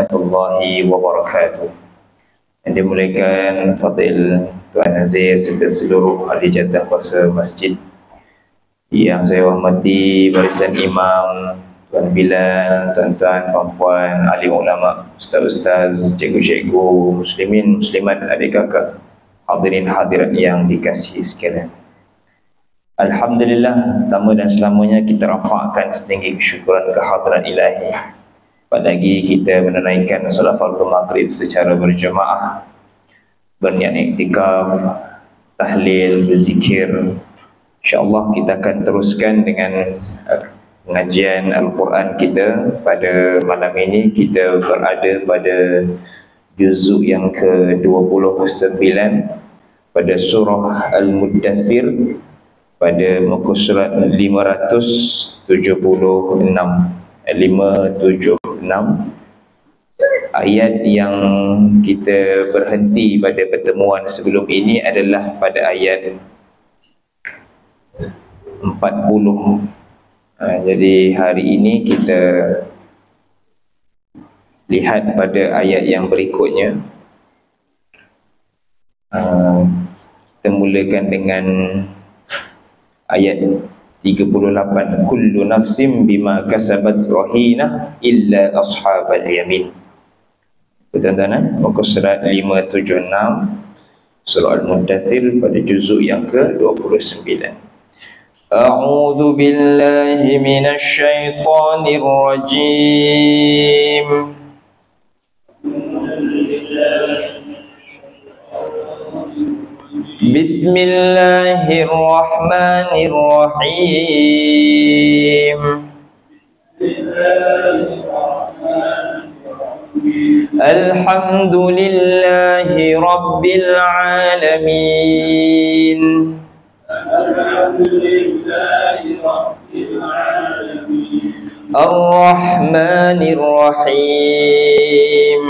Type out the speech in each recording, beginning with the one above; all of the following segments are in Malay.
warahmatullahi wabarakatuh. Yang dimuliakan Fadil Tuan Nazir serta seluruh ahli jawatan kuasa masjid, yang saya hormati barisan imam, Tuan Bilal, tuan-tuan, puan-puan, alim ulama, ustaz-ustaz, cikgu-cikgu, muslimin, muslimat, adik kakak, hadirin hadirat yang dikasihi sekalian. Alhamdulillah, pertama dan selamanya kita rafakkan setinggi kesyukuran kehadiran ilahi. Apalagi kita menunaikan solat fardu maghrib secara berjemaah, berniat iktikaf, tahlil, berzikir. InsyaAllah kita akan teruskan dengan pengajian Al-Quran kita. Pada malam ini kita berada pada juzuk yang ke-29 pada surah Al-Muddathir, pada muka surat 576. Ayat yang kita berhenti pada pertemuan sebelum ini adalah pada ayat 40. Jadi hari ini kita lihat pada ayat yang berikutnya. Kita mulakan dengan ayat 38. Kullu nafsim bima kasabat rahinah illa ashabal yamin. Tuan-tuan, muka surat 576 surah Al-Muddathir pada juzuk yang ke-29. A'udzu billahi minasy syaithanir rajim. Bismillahirrahmanirrahim. Alhamdulillahi rabbil alamin. Ar-Rahmanir Rahim.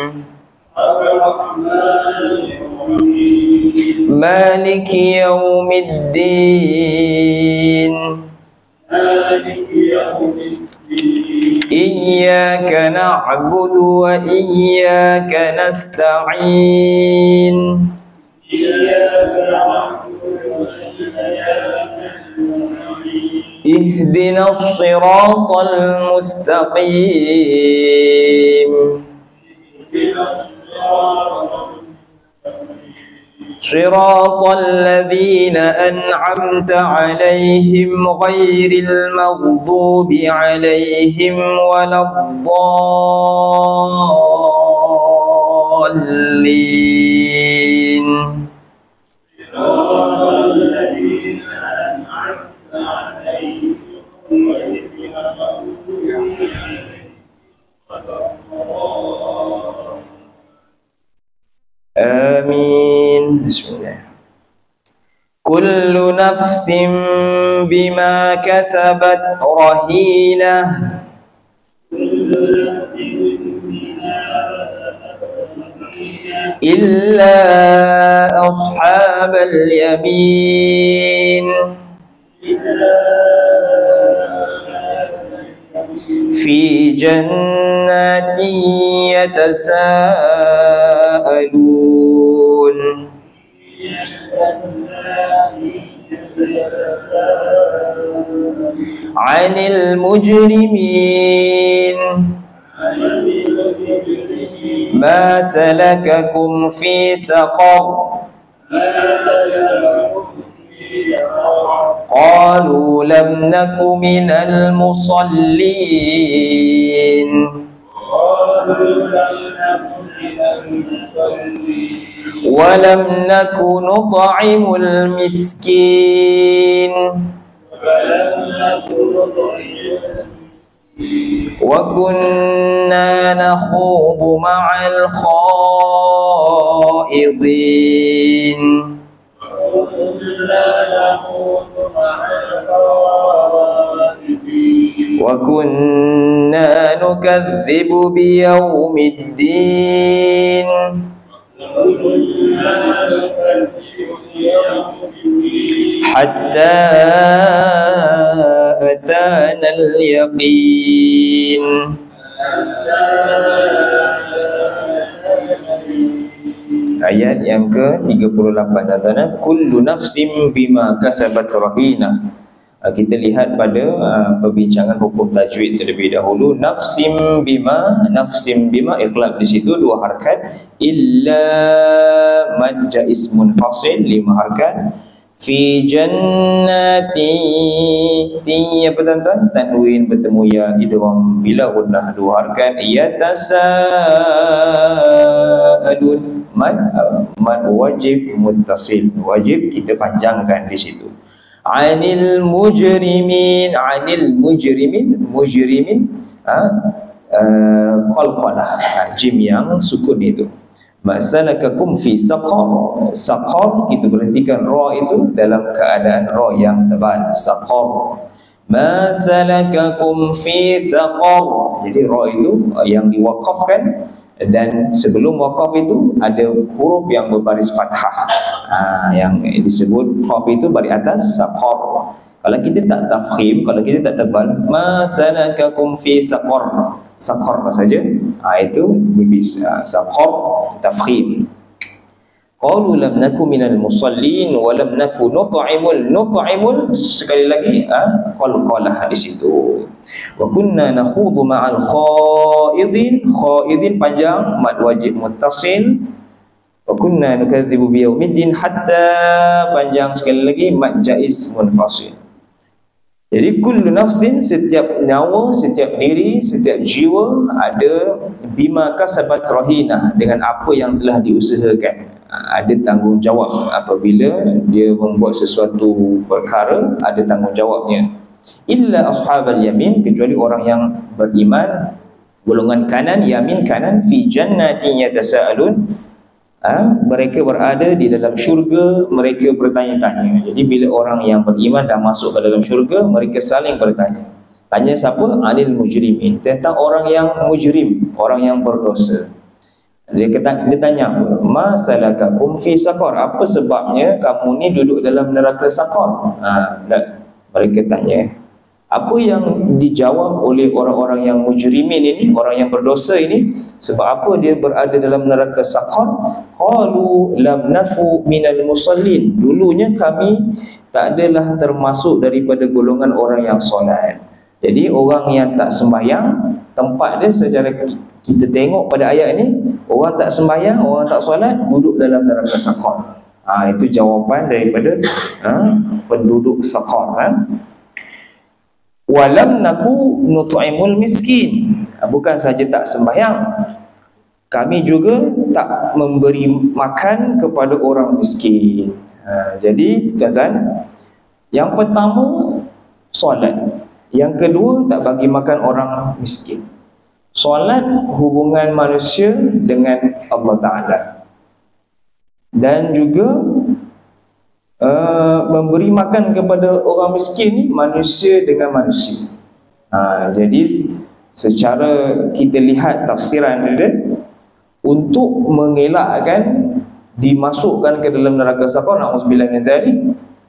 Maliki yaumiddin. Iyyaka na'budu wa iyyaka nasta'in. Ihdinas siratal mustaqim. Siratal ladzina an'amta 'alaihim ghairil maghdubi 'alaihim waladdallin. Amin. Bismillah. Kullu nafsin bima kasabat rahinah illa ashabal yamin fi jannatin yatasaalun. Anil mujrimin ma salakakum fi saqar qalu lam naku minal musallin wa lam naku nut'imul miskin wa kunna nakhudu ma'al khaidin wa kunna nukadzibu biyaumiddin hatta atana al-yaqin. ayat yang ke-38 tanda kullu nafsim bima kasabat rahina. Kita lihat pada perbincangan hukum tajwid terlebih dahulu. Nafsim bima iqlab di situ 2 harakat, illa madja ismun fasil 5 harakat, fi jannati ti apa tuan-tuan, tanwin bertemu ya idgham bila gunnah 2 harakat, yatasaalun mad wajib muttasil, wajib kita panjangkan di situ. Anil mujrimin qalqalah, jim yang sukun itu. Masalakakum fi saqar, saqar kita berhentikan ra itu dalam keadaan ra yang tebal, saqar. Masalakakum fi saqar, jadi ra itu yang diwaqafkan, dan sebelum waqaf itu ada huruf yang berbaris fathah, yang disebut qaf itu baris atas, saqar. Kalau kita tak tafkhim, kalau kita tak tebal, masalakakum fi saqar, saqar saja, itu nipis, saqar tafkhim. Qalu lam naku minal musallin wa lam naku nut'imul, sekali lagi qalqalah di situ. Wa kunna nakhudu ma'al khaidin panjang, mad wajib muttasil. Wa kunna nukadzibu biyaumiddin hatta, panjang sekali lagi, mad jaiz munfasil. Jadi kullu nafsin, setiap nyawa, setiap diri, setiap jiwa ada bima kasabat rahinah, dengan apa yang telah diusahakan. Ada tanggungjawab apabila dia membuat sesuatu perkara, ada tanggungjawabnya. Illa ashabal yamin, kecuali orang yang beriman, golongan kanan, yamin kanan, fi jannatin yatasaalun, mereka berada di dalam syurga, mereka bertanya-tanya. Jadi bila orang yang beriman dah masuk ke dalam syurga, mereka saling bertanya. Tanya siapa? Anil mujrimin, tentang orang yang mujrim, orang yang berdosa. Dia tanya, masalakakum fi saqar, apa sebabnya kamu ni duduk dalam neraka saqar? Mereka tanya. Apa yang dijawab oleh orang-orang yang mujrimin ini, orang yang berdosa ini, sebab apa dia berada dalam neraka saqar? Qalu lam naku minal musallin, dulunya kami tak adalah termasuk daripada golongan orang yang solat. Jadi orang yang tak sembahyang, tempat dia secara kita tengok pada ayat ini, orang tak sembahyang, orang tak solat, duduk dalam neraka saqar. Itu jawapan daripada penduduk saqar. Walam naku nut'imul miskin, bukan saja tak sembahyang, kami juga tak memberi makan kepada orang miskin. Jadi tuan-tuan, yang pertama solat, yang kedua tak bagi makan orang miskin. Solat hubungan manusia dengan Allah Ta'ala, dan juga memberi makan kepada orang miskin ni manusia dengan manusia. Jadi secara kita lihat tafsiran dia, untuk mengelakkan dimasukkan ke dalam neraka saqar, na'udzubillah min dzalik,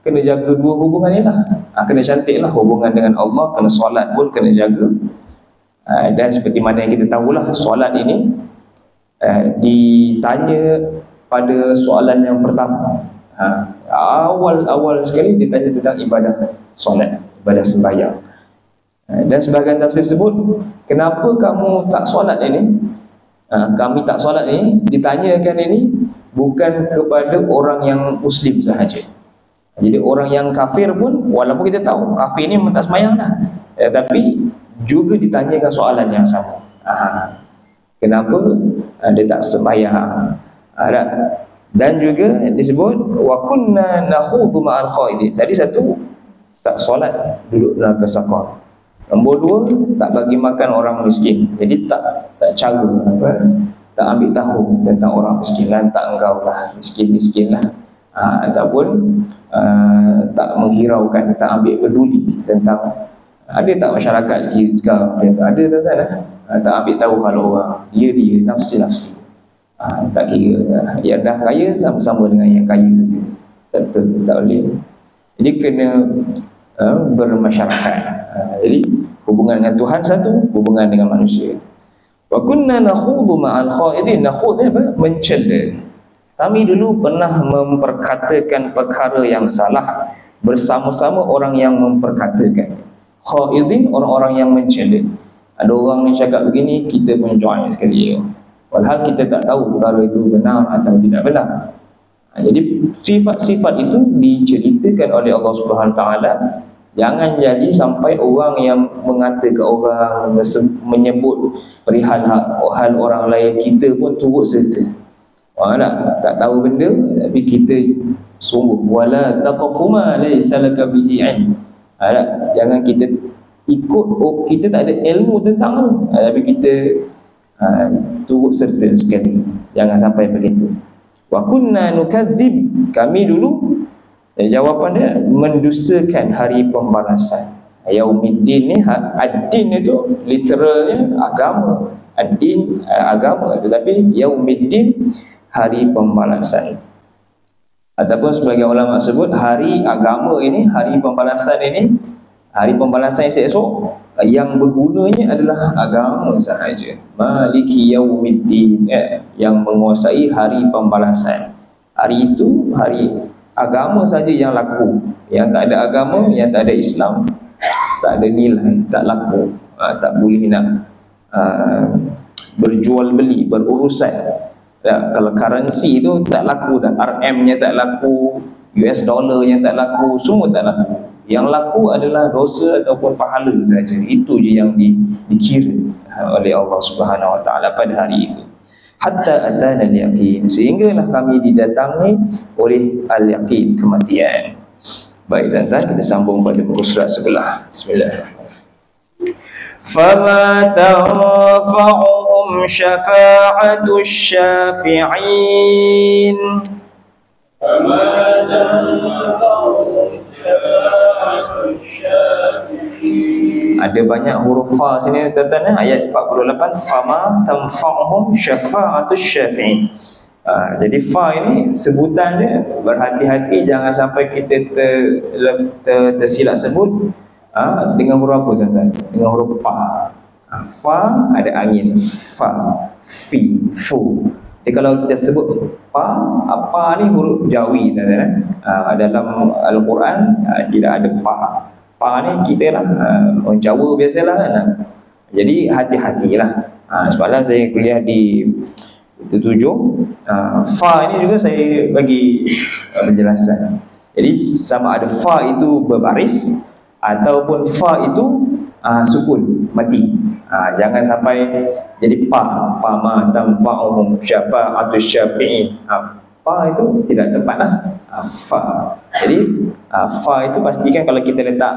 kena jaga 2 hubungan ni lah. Kena cantik lah hubungan dengan Allah, kena solat pun kena jaga. Dan seperti mana yang kita tahulah, solat ini ditanya pada soalan yang pertama. Awal sekali ditanya tentang ibadah solat, ibadah sembahyang. Dan sebahagian tafsir sebut, kenapa kamu tak solat ini? Kami tak solat ini, ditanyakan ini bukan kepada orang yang muslim sahaja. Jadi orang yang kafir pun, walaupun kita tahu kafir ini tak sembahyang dah, tapi juga ditanyakan soalan yang sama. Kenapa dia tak sembahyang? Dan juga disebut wa kunna nakhudu ma'al khaidin. Tadi satu, tak solat, duduk dalam saqar. Nombor 2, tak bagi makan orang miskin. Jadi tak cara tak ambil tahu tentang orang miskin lah, tak engkau lah miskin lah, ataupun tak menghiraukan, tak ambil peduli tentang. Ada tak masyarakat sekarang ada tuan-tuan, tak ambil tahu hal orang, dia nafsi. Tak kira yang dah kaya sama-sama dengan yang kaya saja, tak boleh. Jadi kena bermasyarakat. Jadi hubungan dengan Tuhan satu, hubungan dengan manusia. Wa kunna nakhudu ma'al khaidin, nakhud apa? Mencela. Kami dulu pernah memperkatakan perkara yang salah bersama-sama orang yang memperkatakan. Khaidin, orang-orang yang mencela. Ada orang ni cakap begini, kita pun join sekali. Walhal kita tak tahu perkara itu benar atau tidak benar. Jadi sifat-sifat itu diceritakan oleh Allah Subhanahu Taala. Jangan jadi sampai orang yang mengatakan orang, menyebut perihal hal orang lain, kita pun turut serta. Orang tak tahu benda tapi kita sungguh. Wala taqfu ma laysa laka bihi ilm. Jangan kita ikut, kita tak ada ilmu tentang tu, tapi kita turut serta sekali. Jangan sampai begitu. Wa kunna nukadzib, kami dulu, jawapan dia, mendustakan hari pembalasan. Yaumiddin ni, ad-din itu literalnya agama. Ad-din agama, tetapi yaumiddin hari pembalasan. Ataupun sebagai ulama sebut, hari agama ini, hari pembalasan ini, hari pembalasan esok yang bergunanya adalah agama sahaja. Maliki yaumiddin, yang menguasai hari pembalasan. Hari itu, hari agama saja yang laku. Yang tak ada agama, yang tak ada Islam, tak ada nilai, tak laku. Tak boleh nak berjual beli, berurusan. Kalau currency itu tak laku dah, RM-nya tak laku, US dollar-nya tak laku, semua tak laku. Yang laku adalah dosa ataupun pahala saja. Itu je yang dikira oleh Allah Subhanahu Wa Taala pada hari itu. Hatta atana al-yaqin, sehinggalah kami didatangi oleh al-yaqin, kematian. Baik tuan-tuan, kita sambung pada muka surat sebelah. Bismillahirrahmanirrahim. فَمَا تَنْفَعُهُمْ شَفَاعَةُ الشَّافِعِينَ. Ada banyak huruf fa sini tuan-tuan. Ayat 48, fama tanfa'uhum syafa'atus syafi'in. Jadi fa ini sebutan dia, berhati-hati jangan sampai kita tersilap sebut dengan huruf apa tuan-tuan? Dengan huruf pa. Fa ada angin, fa, fi, fu. Jadi kalau kita sebut pa, apa ni huruf jawi tuan-tuan. Dalam Al-Quran tidak ada pa. Pa ni kita lah, orang Jawa biasalah kan. Jadi hati-hatilah. Semalam saya kuliah di Tetujuh, fa ini juga saya bagi penjelasan. Jadi sama ada fa itu berbaris ataupun fa itu sukun, mati. Jangan sampai jadi pa ma tanfa'uhum syafa'atus syafi'in. Pa itu tidak tepat lah. Fa. Jadi fa itu pastikan kalau kita letak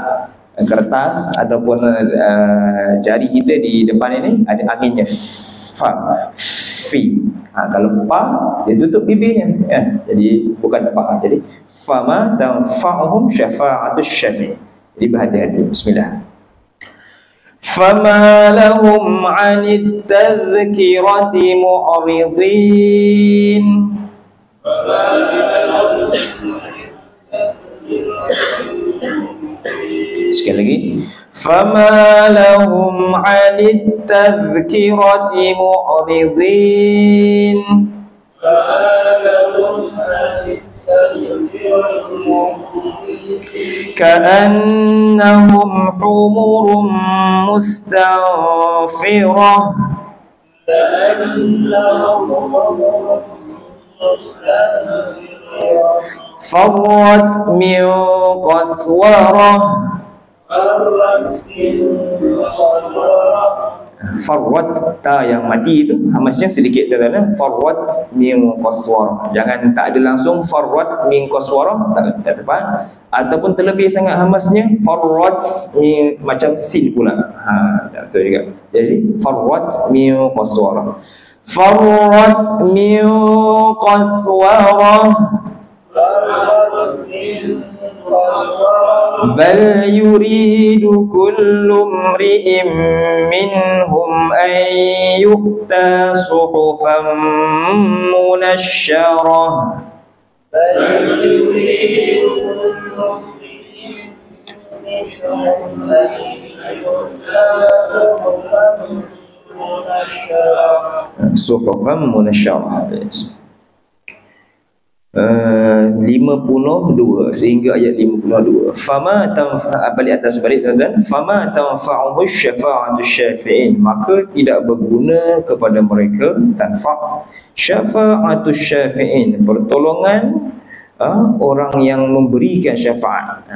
kertas ataupun jari kita di depan ini ada anginnya. Fa, fi. Kalau pa, dia tutup bibirnya. Jadi bukan pa. Jadi fama tanfa'uhum syafa'atus syafi'in. Jadi berhati-hati. Bismillah. فَمَا لَهُمْ عَنِ التَّذْكِرَةِ مُعْرِضِينَ. Sekali lagi. فَمَا لَهُمْ عَنِ التَّذْكِرَةِ مُعْرِضِينَ. كأنهم حمر مستنفرة. فرت من قسورة. Farwat, ta yang mati itu hamasnya sedikit tuan-tuan. Farwat min qaswara. Jangan tak ada langsung farwat min qaswara, tak tepat. Ataupun terlebih sangat hamasnya farwat min, macam sin pula. Tak betul juga. Jadi farwat min qaswara. Farwat min qaswara. بل يريد كل امرئ منهم أن يؤتى صحفا منشرة. صحفا منشرة. 52 sehingga ayat 52. Fama tanfa, balik atas balik tuan-tuan, fama tanfa'uhu syafa'atu syafi'in, maka tidak berguna kepada mereka tanfa' syafa'atu syafi'in, pertolongan orang yang memberikan syafaat.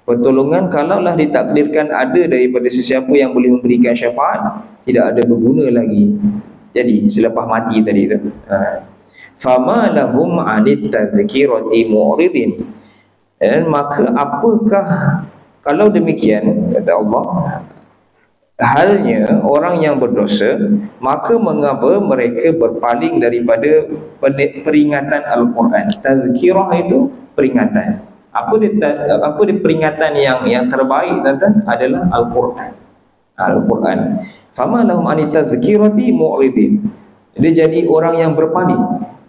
Pertolongan kalaulah ditakdirkan ada daripada sesiapa yang boleh memberikan syafaat, tidak ada berguna lagi. Jadi selepas mati tadi tu, fama lahum 'anit tadhkirati mu'ridin, dan maka apakah kalau demikian, kata Allah, halnya orang yang berdosa, maka mengapa mereka berpaling daripada peringatan Al-Quran. Tazkirah itu peringatan. Apa dia peringatan yang terbaik, tuan-tuan, adalah Al-Quran. Al-Quran. Fama lahum 'anit tadhkirati mu'ridin. Dia jadi orang yang berpaling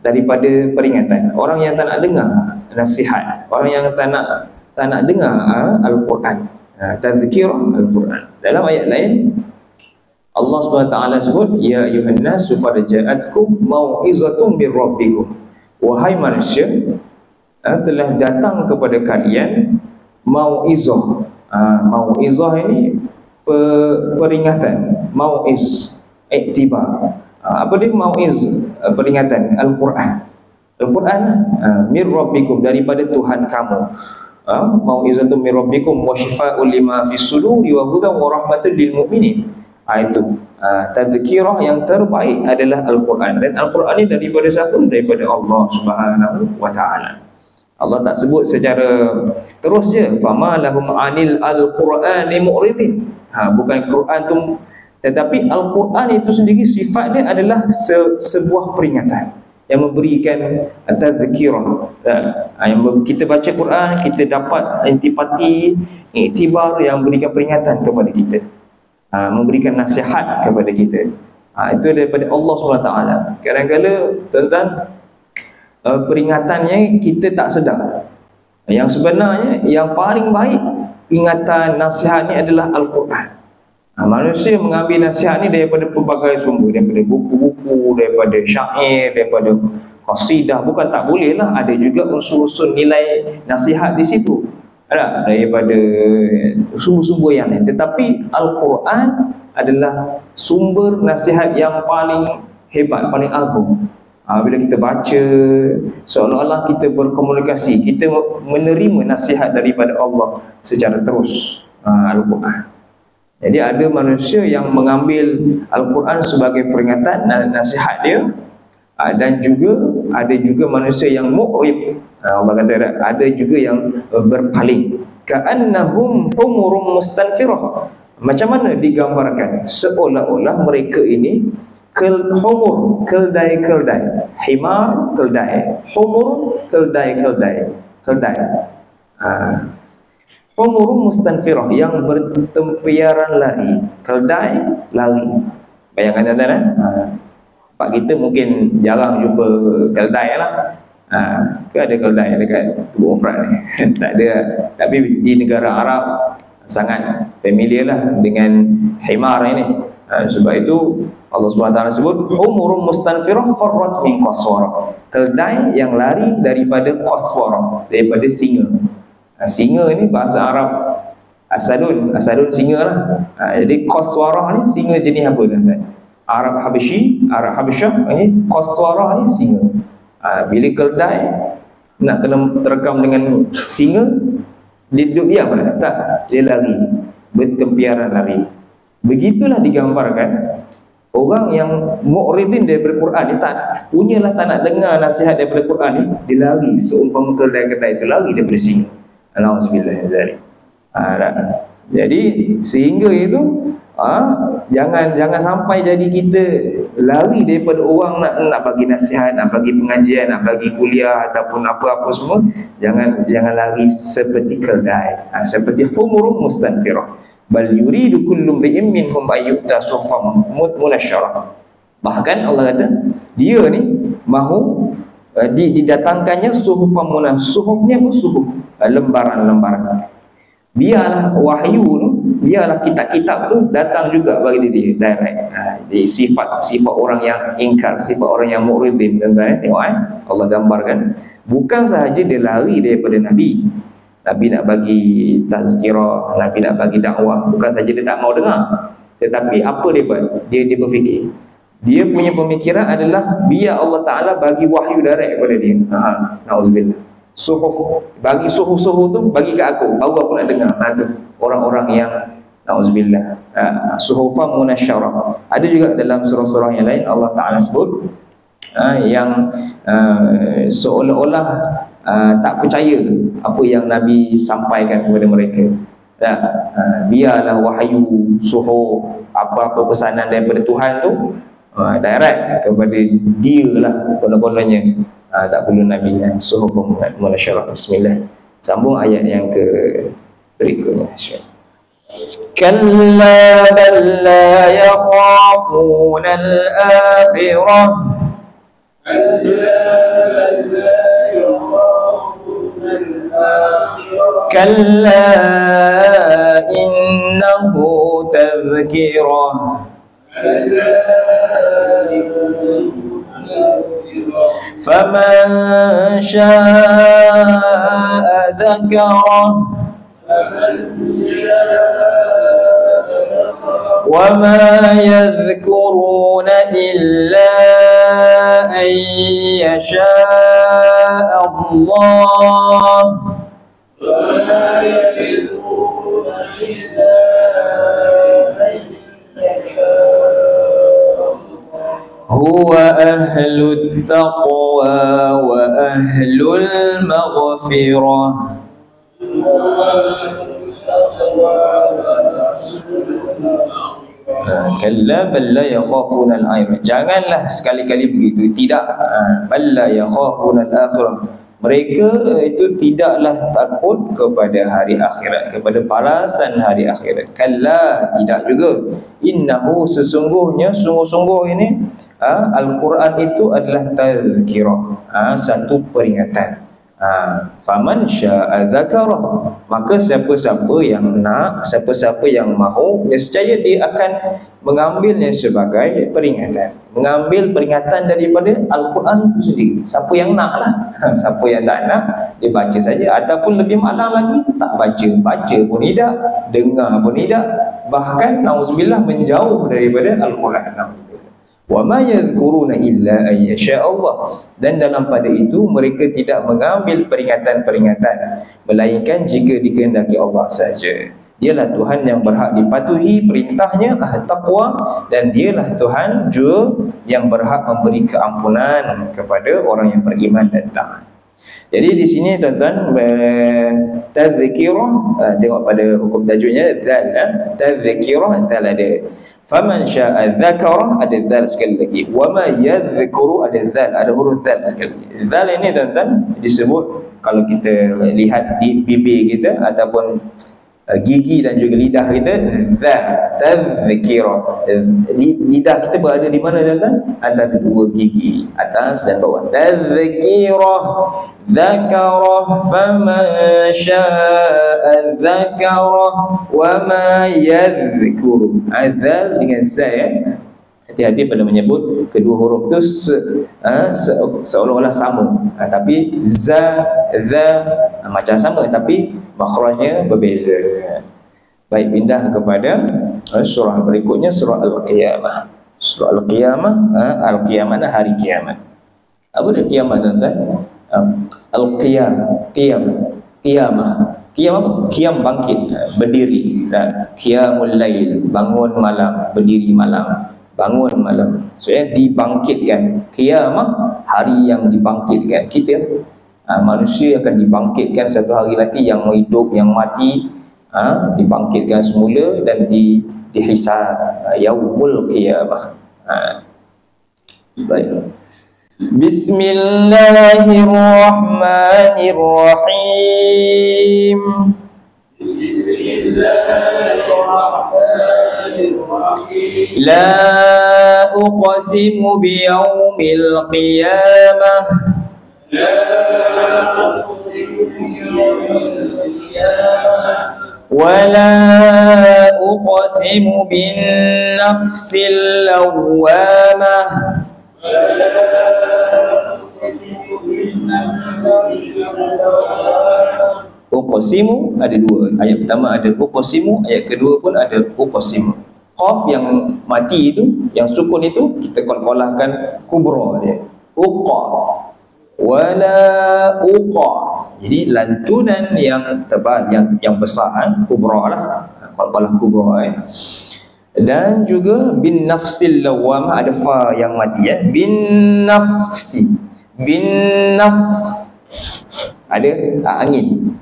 daripada peringatan, orang yang tak nak dengar nasihat, orang yang tak nak dengar Al-Quran. Tazkirah Al-Quran. Dalam ayat lain Allah SWT sebut, ya ayuhan nas qad ja'atkum mau'izatun mir rabbikum, wahai manusia, telah datang kepada kalian mau'izah. Mau'izah ini peringatan, mau'iz, iktibar. Apa dia mau'iz? Peringatan Al-Quran. Al-Quran mir rabbikum, daripada Tuhan kamu. Mau'izatun mir rabbikum wa shifaa'un lima fis suduri wa hudan wa rahmatun lil mu'minin. Itu tazkirah yang terbaik adalah Al-Quran. Dan Al-Quran ini daripada siapa? Daripada Allah Subhanahu wa taala. Allah tak sebut secara terus je, fama lahum 'anil al-Qur'ani mu'ridin. Bukan Quran tu, tetapi Al-Quran itu sendiri sifat dia adalah sebuah peringatan yang memberikan tazkirah. Yang kita baca Quran, kita dapat intipati, iktibar yang memberikan peringatan kepada kita, memberikan nasihat kepada kita. Itu daripada Allah SWT. Kadang-kadang tuan-tuan, peringatannya kita tak sedar. Yang sebenarnya yang paling baik ingatan nasihat ni adalah Al-Quran. Manusia mengambil nasihat ni daripada pelbagai sumber, daripada buku-buku, daripada syair, daripada qasidah. Bukan tak boleh lah, ada juga unsur-unsur nilai nasihat di situ, ada daripada sumber-sumber yang lain. Tetapi Al-Quran adalah sumber nasihat yang paling hebat, paling agung. Bila kita baca, seolah-olah kita berkomunikasi, kita menerima nasihat daripada Allah secara terus. Al-Quran. Jadi ada manusia yang mengambil Al-Quran sebagai peringatan dan nasihat dia, dan juga ada juga manusia yang mu'rid. Allah kata ada juga yang berpaling. Ka'annahum humurun mustanfirah. Macam mana digambarkan? Seolah-olah mereka ini humur, keldai-keldai. Himar, keldai. Humur, keldai-keldai. Keldai. Humurun mustanfirah, yang bertempiaran lari. Keldai, lari. Bayangkan tuan-tuan, Pak kita mungkin jarang jumpa keldai lah. Ke ada keldai dekat Tubuh Mufrad ni? Tak ada. Tapi di negara Arab sangat familiar lah dengan himar ini. Sebab itu Allah SWT sebut humurun mustanfirah farrat min qaswara. Keldai yang lari daripada qaswara, daripada singa. Singa ini bahasa Arab asadun singa lah. Jadi qaswarah ni singa jenis apa tuan-tuan? Arab Habasyah ni qaswarah ni singa. Bila keldai nak kena terekam dengan singa, dia duduk diam kan? Tak, dia lari, bertempiaran lari. Begitulah digambarkan orang yang mu'ridin daripada Quran. Dia tak nak dengar nasihat daripada Quran ni, dia lari seumpama keldai-keldai itu lari daripada singa. Alhamdulillah. Jadi sehingga itu jangan sampai jadi kita lari daripada orang nak bagi nasihat, nak bagi pengajian, nak bagi kuliah ataupun apa-apa semua. Jangan lari seperti keldai, seperti humurun mustanfirah. Bal yuridu kullu imri'in minhum ayyuta suhufan munasyarah. Bahkan Allah kata dia ni mahu didatangkannya suhufan munasyarah. Suhuf ni apa? Suhuf, lembaran-lembaran. biarlah wahyu tu, biarlah kitab-kitab tu datang juga bagi dia direct. Jadi sifat orang yang ingkar, sifat orang yang mu'ridin, tuan-tuan tengok Allah gambarkan, bukan sahaja dia lari daripada Nabi. Nabi nak bagi tazkirah, Nabi nak bagi dakwah, bukan saja dia tak mau dengar, tetapi apa dia buat? Dia berfikir. Dia punya pemikiran adalah biar Allah Ta'ala bagi wahyu direct kepada dia. Na'udzubillah. Suhuf, bagi suhuf-suhuf tu bagi ke aku, baru aku nak dengar. Tu orang-orang yang na'udzubillah, suhufan munasyarah. Ada juga dalam surah-surah yang lain Allah Ta'ala sebut yang seolah-olah tak percaya apa yang Nabi sampaikan kepada mereka. Biarlah wahyu suhuf, apa-apa pesanan daripada Tuhan tu direct kepada dia lah konon-kononnya. Tak perlu Nabi. Suhuf munasyarah. Bismillah. Sambung ayat yang ke berikutnya. Kalla bal la yakhafuna al-akhirah. Kalla innahu tadhkirah. فمن شاء ذكره وما يذكرون إلا أن يشاء الله وما يذكرون إلا أن يشاء هو أهل التقوى وأهل المغفرة. Kalla bal la yakhafuna al-akhirah. Janganlah sekali-kali begitu. Tidak. Bal la yakhafuna al-akhirah. Mereka itu tidaklah takut kepada hari akhirat, kepada balasan hari akhirat. Kalla, tidak juga. Innahu, sesungguhnya, sungguh-sungguh ini Al-Quran itu adalah tazkirah, satu peringatan. Faman sya'a dzakarah, maka siapa-siapa yang nak, siapa-siapa yang mahu, nescaya dia akan mengambilnya sebagai peringatan, mengambil peringatan daripada Al-Quran itu sendiri. Siapa yang nak lah. Siapa yang tak nak, dia baca saja. Ataupun lebih malang lagi, tak baca, baca pun tidak, dengar pun tidak, bahkan na'udzubillah menjauh daripada Al-Quran. Wa ma yadhkuruna illa ay yasha Allah, dan dalam pada itu mereka tidak mengambil peringatan-peringatan melainkan jika dikehendaki Allah saja. Dialah Tuhan yang berhak dipatuhi perintahnya, taqwa, dan dialah Tuhan juga yang berhak memberi keampunan kepada orang yang beriman dan taat. Jadi di sini tuan-tuan, tazkirah, tengok pada hukum tajwidnya, dzal, tazkirah, dzal ada. Faman sya'a dzakara, ada dzal sekali lagi. Wa ma yadhkuru, ada dzal, ada huruf dzal sekali lagi. Dzal ini tuan-tuan disebut, kalau kita lihat di bibir kita ataupun gigi dan juga lidah kita, tazkirah. Lidah kita berada di mana tuan-tuan? Antara dua gigi, atas dan bawah. Tazkirah, dzakarah, faman sya'a dzakarah, wa ma yadhkuru. Adzal dengan saya. Hati-hati pada menyebut kedua huruf tu seolah-olah sama, tapi za, za macam sama, tapi makhrajnya berbeza. Baik, pindah kepada surah berikutnya, surah Al-Qiyamah. Surah Al-Qiyamah, Al-Qiyamah, hari kiamat. Apa dia kiamat tuan-tuan? Al-Qiyamah, Qiyamah. Qiyam apa? Qiyam, bangkit, berdiri. Qiyamul lail, bangun malam, berdiri malam, bangun malam. Soalnya dibangkitkan. Qiyamah, hari yang dibangkitkan. Kita manusia akan dibangkitkan satu hari nanti, yang hidup, yang mati dibangkitkan semula dan dihisab, yaumul qiyamah. Baik. Bismillahirrahmanirrahim. Bismillahirrahmanirrahim. La uqsimu biyaumil qiyamah. La uqsimu biyaumil qiyamah. wala uqsimu bin nafsil lawwamah. Uqsimu ada dua. Ayat pertama ada uqsimu, ayat kedua pun ada uqsimu. Qaf yang mati itu, yang sukun itu kita qalqalahkan kubra dia. Uqa wala uqa. Jadi lantunan yang tebal, yang besar, kubra lah, qalqalah kubra. Dan juga bin nafsil lawwamah, ada fa yang mati ya. Bin nafsi, bin naf, ada angin,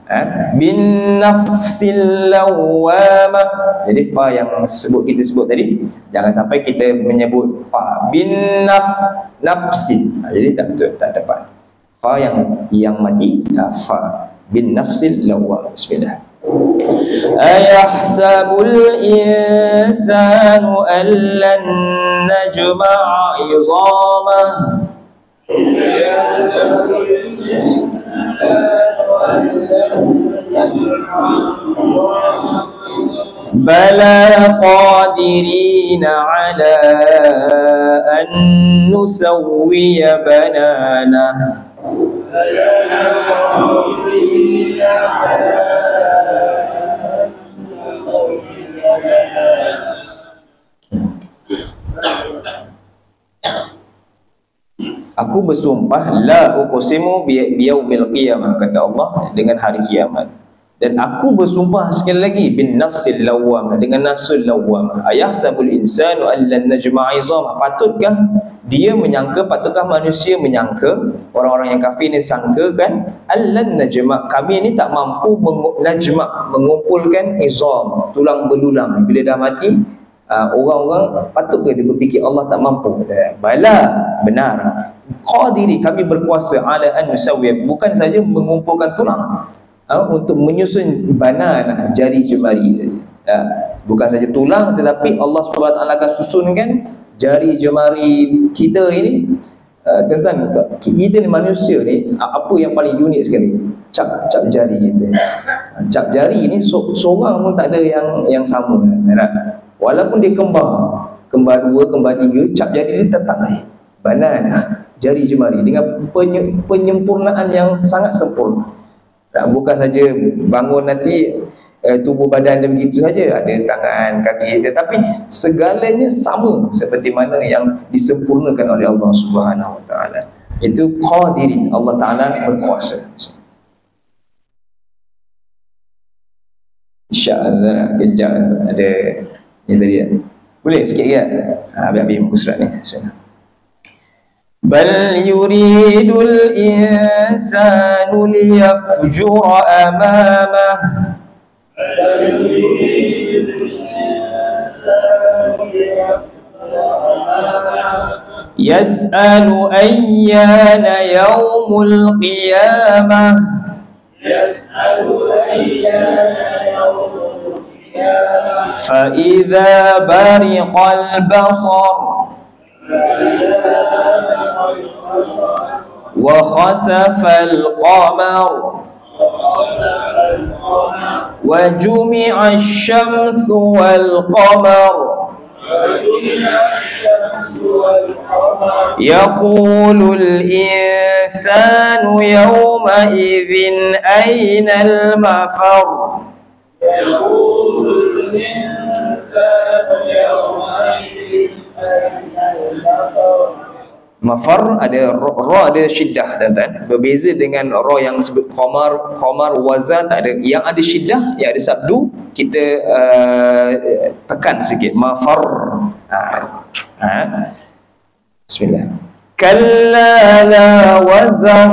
bin nafsil lawwamah. Jadi fa yang kita sebut tadi, jangan sampai kita menyebut fa bin nafsi. Jadi tak betul, tak tepat. Fa yang mati, fa bin nafsil lawwamah. Bismillah. Ayahsabul insanu an lan najma'a 'idhamah. Bala qadirina 'ala an nusawwiya bananah. Aku bersumpah la uqsimu biyaumil qiyamah, kata Allah, dengan hari kiamat. Dan aku bersumpah sekali lagi bin nafsil lawwamah, dengan nafsul lawwamah. Ayahsabul insanu an lan najma'a 'idhamah. Patutkah manusia menyangka, orang-orang yang kafir ni sangka kan, allan najma', kami ni tak mampu mengumpulkan izam, tulang belulang. Bila dah mati, orang-orang patut ke dia berfikir Allah tak mampu? Bala, benar. Qadiri, kami berkuasa, ala an nusawwiya, bukan saja mengumpulkan tulang, untuk menyusun banan, jari jemari saja. Bukan saja tulang, tetapi Allah SWT akan susunkan jari jemari kita ini. Tuan-tuan, kita ni manusia ni, apa yang paling unik sekali? Cap jari kita. Cap jari ni seorang pun tak ada yang sama. Walaupun dia kembar 2, kembar 3, cap jari dia tetap lain. Banan, jari jemari dengan penyempurnaan yang sangat sempurna. Bukan saja bangun nanti tubuh badan dia begitu saja, ada tangan, kaki, tetapi segalanya sama seperti mana yang disempurnakan oleh Allah Subhanahu Wa Taala. Itu qadirin, Allah Taala berkuasa. InsyaAllah kejap ada ni tadi. Boleh sikit ke? Habis-habis muka surat ni. Bal yuridul insanu liyafjura amamah. Yas'alu ayyana yawmul qiyamah. فإذا برق البصر وخسف القمر وجمع الشمس والقمر يقول الإنسان يومئذ أين المفر. Mafar ada ra ada syiddah, tuan-tuan. Berbeza dengan ra yang sebut qamar wazan, tak ada. Yang ada syiddah, yang ada sabdu, kita tekan sikit. Mafar. Bismillah. Kalla la wazar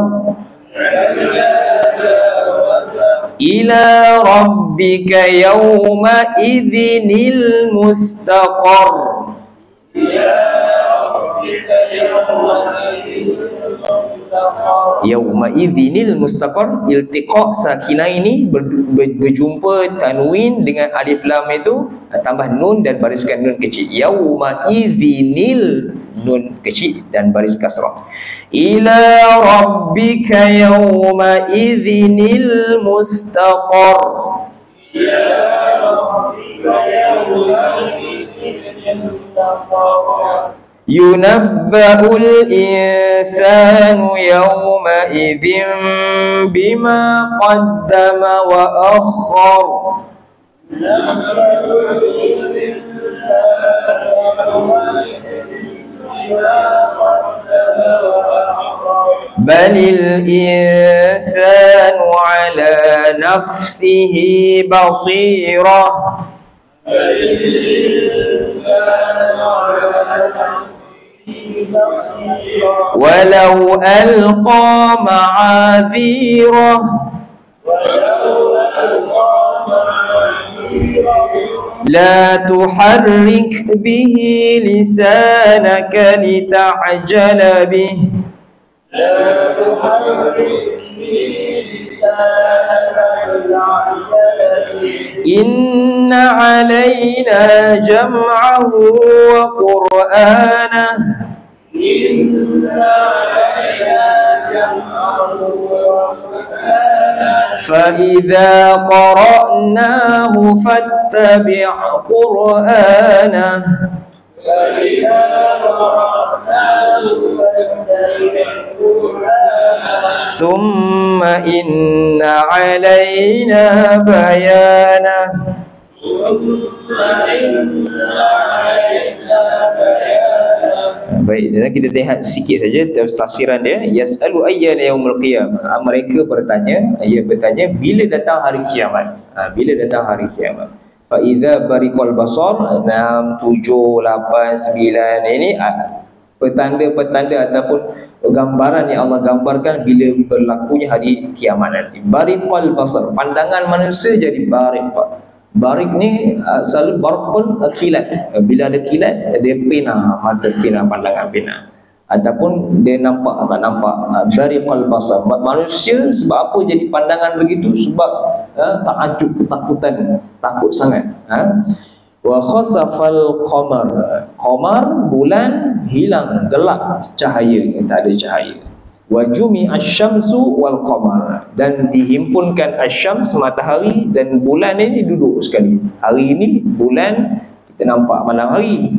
ila rabbika yawma idhinil mustaqar. Yawma idhinil mustaqar, iltiqa sakinaini, berjumpa tanwin dengan alif lam itu, tambah nun dan bariskan nun kecil. Yawma idhinil, nun kecil dan baris kasrah. Ila rabbika yawma idhinil mustaqar. ينبأ الإنسان يومئذ بما قدم وأخر بل الإنسان على نفسه بصيرة ولو ألقى معاذيره لا تحرك به لسانك لتعجل به إن علينا جمعه وقرآنه فإذا قرأناه فاتبع قرآنه ثم إن علينا بيانه. Baik, dan kita lihat sikit saja tafsiran dia. Yas'alu ayyana yaumul qiyamah. Mereka bertanya, ia bertanya bila datang hari kiamat. Bila datang hari kiamat. Fa idza bariqal basar 6 7 8 9 ini petanda-petanda ataupun gambaran yang Allah gambarkan bila berlakunya hari kiamat nanti. Bariqal basar, pandangan manusia jadi bariq. Barik ni selalu barik pun kilat. Bila ada kilat, dia pina, mata pina, pandangan pina. Ataupun dia nampak, tak nampak. Bariqal basar. Manusia sebab apa jadi pandangan begitu? Sebab ta'ajub, ketakutan, takut sangat. Wa khasafal qamar. Qamar, bulan hilang, gelap cahaya, tak ada cahaya. Wa jumi'asyamsu wal qamar, dan dihimpunkan asyams, matahari, dan bulan ini duduk sekali. Hari ini bulan kita nampak malam hari,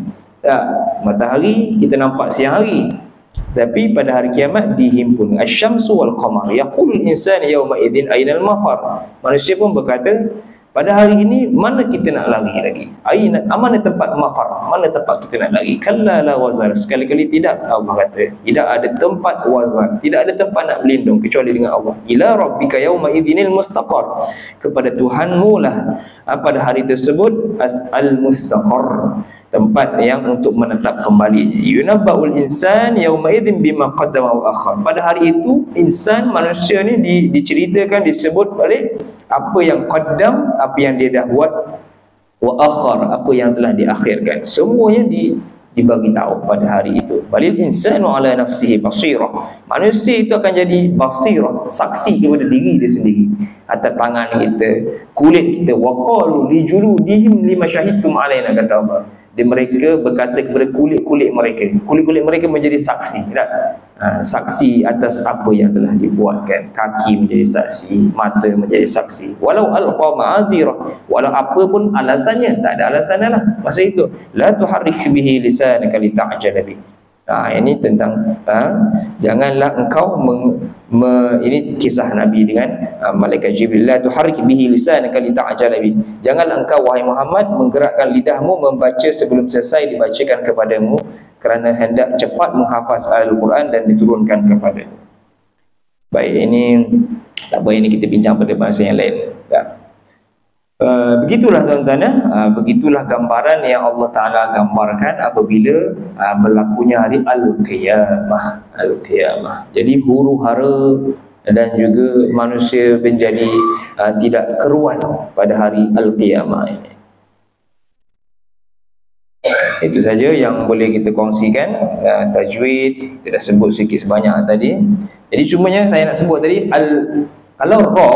matahari kita nampak siang hari. Tapi pada hari kiamat dihimpun asyamsu wal qamar. Yaqulul insanu yawma idzin ainal mafar. Manusia pun berkata, pada hari ini mana kita nak lari lagi? Mana tempat mafar? Mana tempat kita nak lari? Kalla la wazar. Sekali-kali tidak, Allah kata. Tidak ada tempat wazar. Tidak ada tempat nak berlindung kecuali dengan Allah. Ila rabbika yawma idzinil mustaqar. Kepada Tuhanmu lah pada hari tersebut al-mustaqar, tempat yang untuk menetap kembali. Yunabba'ul insan yawma idzin bima qaddama wa akhar. Pada hari itu insan, manusia ni diceritakan, disebut balik apa yang qaddam, apa yang dia dah buat, wa akhar, apa yang telah diakhirkan. Semuanya dibagi tahu pada hari itu. Balil insanu ala nafsihi basirah. Manusia itu akan jadi basirah, saksi kepada diri dia sendiri, atas tangan kita, kulit kita. Wa qalu li juludihim lima syahidtum alaina, kata Allah. Mereka berkata kepada kulit-kulit mereka. Kulit-kulit mereka menjadi saksi, tak? Saksi atas apa yang telah dibuatkan. Kaki menjadi saksi, mata menjadi saksi. Walau alqa ma'adhirah, walau apa pun alasannya, tak ada alasannya lah masa itu. La tuharrik bihi lisanaka lita'jala bih. Ini tentang janganlah engkau ini kisah Nabi dengan malaikat Jibril. La tuharrik bihi lisanaka lita'jala bih. Janganlah engkau wahai Muhammad menggerakkan lidahmu membaca sebelum selesai dibacakan kepadamu, kerana hendak cepat menghafaz Al-Quran dan diturunkan kepadamu. Baik, ini tak apa, ini kita bincang pada masa yang lain. Begitulah tuan-tuan, begitulah gambaran yang Allah Ta'ala gambarkan apabila berlakunya hari Al-Qiyamah. Al-Qiyamah. Jadi huru-hara dan juga manusia menjadi tidak keruan pada hari Al-Qiyamah ini. Itu saja yang boleh kita kongsikan. Tajwid kita dah sebut sikit sebanyak tadi. Jadi cumanya saya nak sebut tadi kalau ra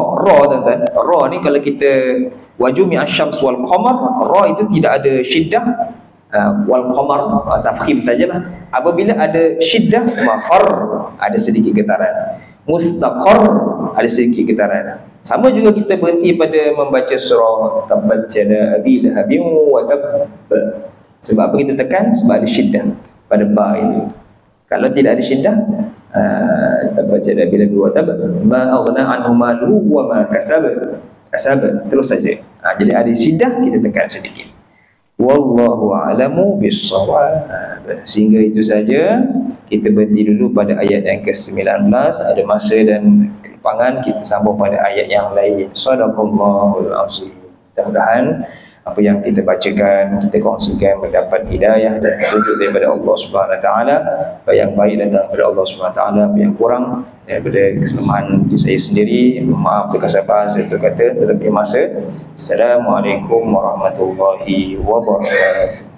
tuan-tuan, ra ni kalau kita wajumi asyams wal qamar, ra itu tidak ada syiddah, wal qamar tafkhim sajalah. Apabila ada syiddah, mafar ada sedikit getaran, mustaqar ada sedikit getaran. Sama juga kita berhenti pada membaca surah Tabbat yada abi lahabin wa tabb. Sebab apa kita tekan? Sebab ada syiddah pada ba itu. Kalau tidak ada syiddah, Tabbat yada abi lahabin wa tabb, ma aghna anhu maluhu wa ma kasab, terus saja. Jadi ada syiddah, kita tekan sedikit. Wallahu a'lamu bis-shawab. Sehingga itu saja, kita berhenti dulu pada ayat yang ke-19. Ada masa dan kelepangan, kita sambung pada ayat yang lain. Shadaqallahul azim. Mudah-mudahan apa yang kita bacakan, kita kongsikan mendapat hidayah dan petunjuk daripada Allah Subhanahu Wa Taala. Apa yang baik datang daripada Allah Subhanahu Wa Taala, apa yang kurang daripada kesalahan di saya sendiri, maaf kekasafan saya kata terlebih masa. Assalamualaikum warahmatullahi wabarakatuh.